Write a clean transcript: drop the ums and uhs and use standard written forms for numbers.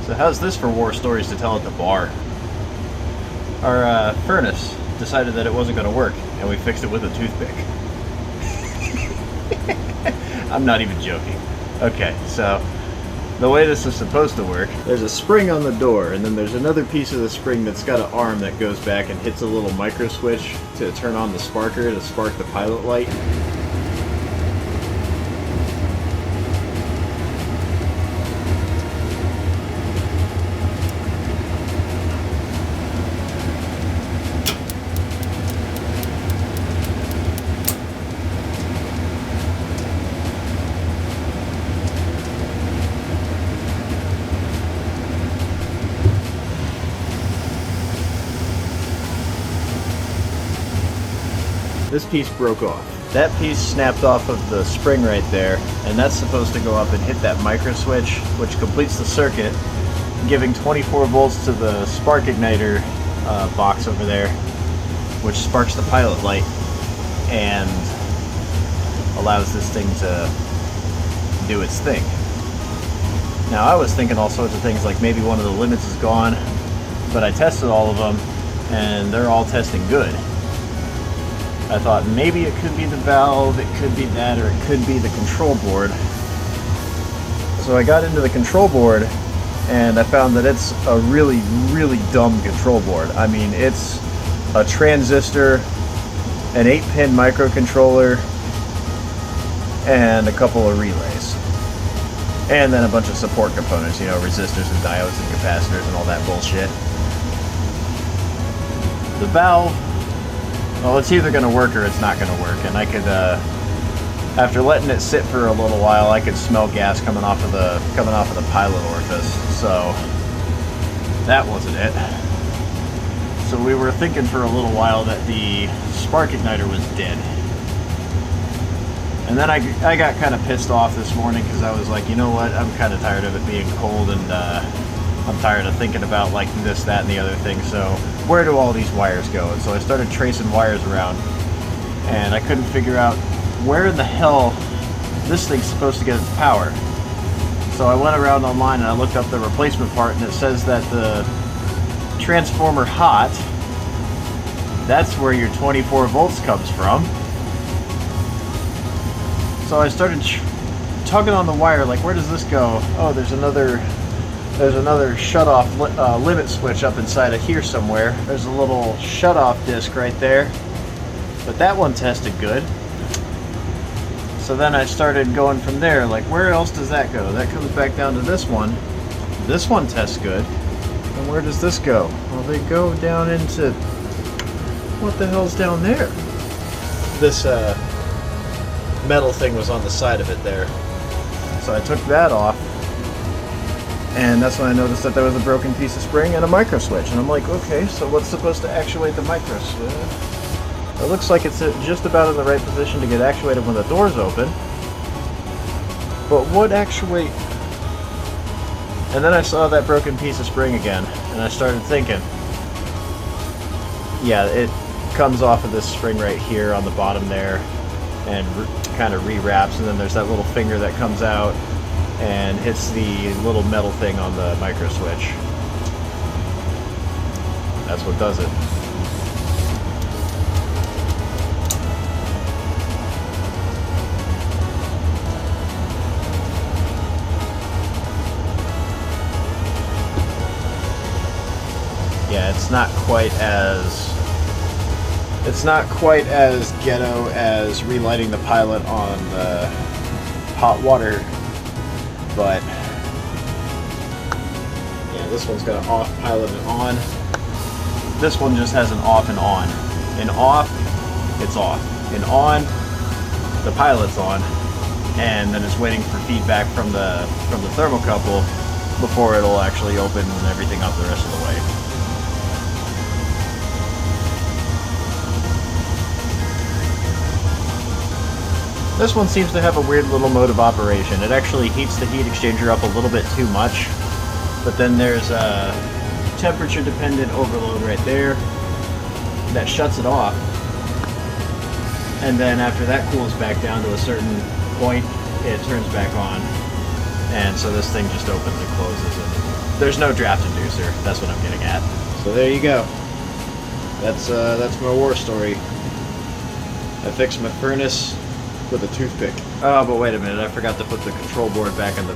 So how's this for war stories to tell at the bar? Our furnace decided that it wasn't going to work, and we fixed it with a toothpick. I'm not even joking. Okay, so the way this is supposed to work, there's a spring on the door, and then there's another piece of the spring that's got an arm that goes back and hits a little micro switch to turn on the sparker to spark the pilot light. This piece broke off. That piece snapped off of the spring right there, and that's supposed to go up and hit that micro switch, which completes the circuit, giving 24 volts to the spark igniter box over there, which sparks the pilot light and allows this thing to do its thing. Now I was thinking all sorts of things, like maybe one of the limits is gone, but I tested all of them and they're all testing good. I thought maybe it could be the valve, it could be that, or it could be the control board. So I got into the control board and I found that it's a really, really dumb control board. I mean, it's a transistor, an 8-pin microcontroller, and a couple of relays. And then a bunch of support components, you know, resistors and diodes and capacitors and all that bullshit. The valve, well, it's either going to work or it's not going to work, and I could, after letting it sit for a little while, I could smell gas coming off of the pilot orifice, so that wasn't it. So we were thinking for a little while that the spark igniter was dead. And then I got kind of pissed off this morning because I was like, you know what, I'm kind of tired of it being cold, and I'm tired of thinking about like this, that, and the other thing, so where do all these wires go? And so I started tracing wires around, and I couldn't figure out where in the hell this thing's supposed to get its power. So I went around online and I looked up the replacement part, and it says that the transformer hot, that's where your 24 volts comes from. So I started tugging on the wire, like, where does this go? Oh, there's another shut-off limit switch up inside of here somewhere. There's a little shut-off disc right there, but that one tested good. So then I started going from there, like, where else does that go? That comes back down to this one. This one tests good. And where does this go? Well, they go down into, what the hell's down there? This metal thing was on the side of it there. So I took that off, and that's when I noticed that there was a broken piece of spring and a micro switch. And I'm like, okay, so what's supposed to actuate the micro switch? It looks like it's just about in the right position to get actuated when the door's open. But what actuate? And then I saw that broken piece of spring again, and I started thinking, yeah, it comes off of this spring right here on the bottom there, and kind of rewraps, and then there's that little finger that comes out and hits the little metal thing on the micro switch. That's what does it. Yeah, it's not quite as ghetto as relighting the pilot on the hot water, but yeah, this one's got an off pilot and on. This one just has an off and on. In off, it's off. In on, the pilot's on, and then it's waiting for feedback from the thermocouple before it'll actually open everything up the rest of the way. This one seems to have a weird little mode of operation. It actually heats the heat exchanger up a little bit too much, but then there's a temperature dependent overload right there that shuts it off, and then after that cools back down to a certain point, it turns back on, and so this thing just opens and closes, and there's no draft inducer. That's what I'm getting at. So there you go. That's my war story. I fixed my furnace with a toothpick. Oh, but wait a minute, I forgot to put the control board back in the